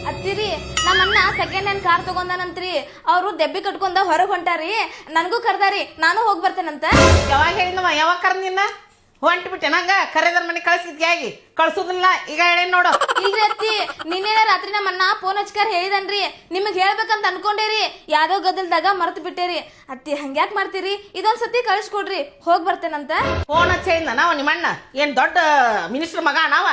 ಅತ್ತಿರಿ ನಮ್ಮಣ್ಣ second hand car ತಗೊಂಡಾನಂತ್ರಿ. ಅವ್ರು ದೆಬ್ಬಿ ಕಟ್ಕೊಂಡ ಹೊರಗೆ ಹೊಂಟಾರಿ. ನನಗೂ ಕರ್ದಾರಿ, ನಾನು ಹೋಗಿ ಬರ್ತೇನಂತ. ಯಾವಾಗ ಹೇಳಿದವ? ಯಾವಾಗ ಕರ್ದ ನಿನ್ನ? ಹೊಂಟ್ ಬಿಟ್ಟೆ ನಂಗ ಕರೆದರ ಮನೆ ಕಳ್ಸಿದ್ಯಾಗಿ ಕಳ್ಸುದಿಲ್ಲ ಈಗ ಹೇಳಿ ನೋಡು. ಇಲ್ರಿ ಅತ್ತಿ, ನಿನ್ನೆ ರಾತ್ರಿ ನಮ್ಮಣ್ಣ ಫೋನ್ ಹಚ್ಕರ್ ಹೇಳಿದನ್ರಿ. ನಿಮಗ್ ಹೇಳ್ಬೇಕಂತ ಅನ್ಕೊಂಡೇರಿ, ಯಾವ್ದೋ ಗದ್ದಲ್ದಾಗ ಮರ್ತು ಬಿಟ್ಟೇರಿ. ಅತ್ತಿ ಹಂಗ್ಯಾಕ್ ಮಾಡ್ತೀರಿ? ಇದೊಂದ್ಸತಿ ಕಳಿಸ್ಕೊಡ್ರಿ, ಹೋಗಿ ಬರ್ತೇನಂತ. ಫೋನ್ ಹಚ್ಚ ಹೇಳಿದ ನಾವ ನಿಮ್ಮಣ್ಣ ಏನ್ ದೊಡ್ಡ ಮಿನಿಸ್ಟರ್ ಮಗ ನಾವ?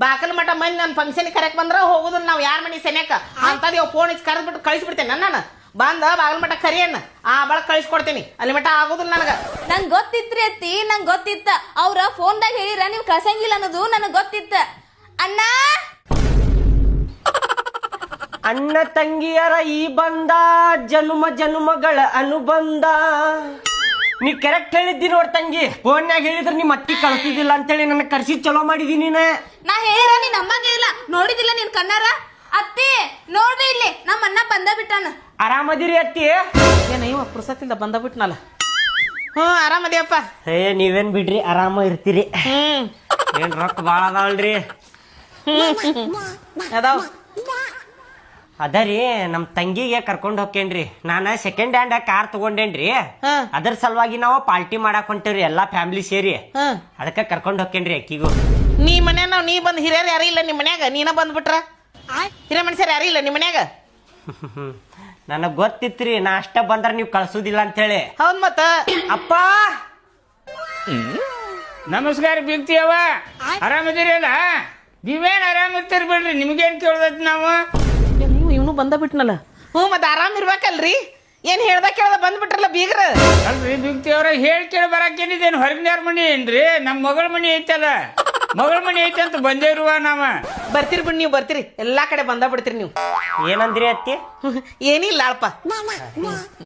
ಬಾಕಲ್ ಮಠ ಮಂದಿ ನನ್ನ ಫಂಕ್ಷನ್ ಕರೆಕ್ ಬಂದ್ರ ಹೋಗುದಿಲ್ಲ ನಾವು ಯಾರ ಮನಿ ಸೆನ್ಯಾಕ ಅಂತದ್ ಫೋನ್ ಹಚ್ಚಿ ಕರೆದ್ಬಿಟ್ಟು ಕಳಿಸ್ಬಿಡ್ತೇನೆ ನಾನು. ಬಂದ ಬಾಗಲ್ ಮಠ ಕರಿಯಣ್ಣ ಆ ಬಳಕ ಕಳಿಸ್ಕೊಡ್ತೀನಿ. ಅಲ್ಲಿ ಮಠ ಆಗುದಿಲ್ಲ ನನಗ. ನಂಗ್ ಗೊತ್ತಿತ್ರಿ ಅತ್ತಿ, ನಂಗ್ ಗೊತ್ತಿತ್ತ. ಅವ್ರ ಫೋನ್ದಾಗ ಹೇಳಿರ ನೀವ್ ಕಳ್ಸಂಗಿಲ್ಲ ಅನ್ನೋದು ನನಗ್ ಗೊತ್ತಿತ್ತ. ಅಣ್ಣ ಅಣ್ಣ ತಂಗಿಯರ ಈ ಬಂದ ಜನುಮ ಜನುಮಗಳ ಅನುಬಂಧ. ನೀ ಕರೆಕ್ಟ್ ಹೇಳಿದ್ದಿ ನೋಡ್ ತಂಗಿ. ಫೋನ್ಯಾಗ ಹೇಳಿದ್ರೆ ನಿಮ್ಮ ಅತ್ತಿ ಕಳ್ಸಿದಿಲ್ಲ ಅಂತೇಳಿ ನನ್ನ ಕರ್ಸಿ ಚಲೋ ಮಾಡಿದೀನಿ. ನಾ ಹೇಳಿರ ನೀನ್ ನಂಬಂಗೇ ಇಲ್ಲ. ನೋಡಿದಿಲ್ಲ ನೀನ್ ಕಣ್ಣಾರ? ಅತ್ತಿ ನೋಡ್ರಿ ಇಲ್ಲಿ ನಮ್ಮ ಅಣ್ಣ ಬಂದ ಬಿಟ್ಟಾನ. ಆರಾಮದಿರಿ ಅತ್ತಿ? ಏನ ಇವ ಪುರ್ಸತ್ತಿಂದ ಬಂದ ಬಿಟ್ನಲ್ಲ. ಆರಾಮದಿಯಪ್ಪ. ನೀವೇನ್ ಬಿಡ್ರಿ, ಆರಾಮ ಇರ್ತೀರಿ. ಏನ್ ರೊಕ್ಕ ಬಾಳ ಅದಾವಲ್ರಿ? ಅದಾವ. ಅದರಿ ನಮ್ ತಂಗಿಗೆ ಕರ್ಕೊಂಡ್ ಹೋಗ್ತೇನ್ರಿ. ನಾನ ಸೆಕೆಂಡ್ ಹ್ಯಾಂಡ್ ಕಾರ್ ತಗೊಂಡೇನ್ರಿ. ಅದ್ರ ಸಲುವಾಗಿ ನಾವು ಪಾರ್ಟಿ ಮಾಡಾಕ್ ಹೊಂಟೇವ್ರಿ ಎಲ್ಲಾ ಫ್ಯಾಮಿಲಿ ಸೇರಿ. ಅದಕ್ಕ ಕರ್ಕೊಂಡ್ ಹೋಗ್ತೇನ್ರಿ ಅಕ್ಕಿಗೂ. ನೀ ಮನ್ಯಾಗ ನೀ ಬಂದ್ ಹಿರಿಯರ್ ಯಾರು ಇಲ್ಲ ನಿಮ್ ಮನ್ಯಾಗ? ನೀನ ಬಂದ್ಬಿಟ್ರ ಹಿರಿಯ ಮನುಷ್ಯರು ಯಾರು ಇಲ್ಲ ನಿಮ್ ಮನ್ಯಾಗ? ನನಗ್ ಗೊತ್ತಿತ್ರಿ ನಾ ಅಷ್ಟ ಬಂದ್ರ ನೀವ್ ಕಳ್ಸುದಿಲ್ಲ ಅಂತೇಳಿ. ಹೌದ್ ಮತ್ತ. ಅಪ್ಪ ನಮಸ್ಕಾರ ಬೀಗ್ತಿಯವ, ಆರಾಮದಿರಿ ಅಲ್ಲ? ನೀವೇನ್ ಆರಾಮಿರ್ತೀರಿ ಬಿಡ್ರಿ, ನಿಮ್ಗೇನ್ ಕೇಳ್ದೈತಿ ನಾವು? ನೀವು ಇವನು ಬಂದ ಬಿಟ್ನಲ್ಲ. ಮತ್ತ ಆರಾಮ್ ಇರ್ಬೇಕಲ್ರಿ? ಏನ್ ಹೇಳ್ದ ಕೇಳ್ದ ಬಂದ್ಬಿಟ್ರಲ್ಲ ಬೀಗ್ರ. ಅಲ್ರಿ ಬೀಗ್ತಿಯವ್ರ ಹೇಳಿ ಕೇಳಿ ಬರಾಕೇನಿದೇನು? ಹೊರಗಿನ ಯಾರ ಮನಿ ಏನ್ರಿ? ನಮ್ ಮಗಳ ಮನಿ ಐತಲ್ಲ, ಮಗಳ ಮನಿ ಐತೆ ಅಂತ ಬಂದೇ ಇರುವ ನಾವ. ಬರ್ತೀರಿ ಬಿಡ್, ನೀವು ಬರ್ತೀರಿ ಎಲ್ಲಾ ಕಡೆ ಬಂದ ಬಿಡ್ತೀರಿ ನೀವು. ಏನಂದ್ರಿ ಅತ್ತಿ? ಏನಿಲ್ಲ ಅಲ್ಪ.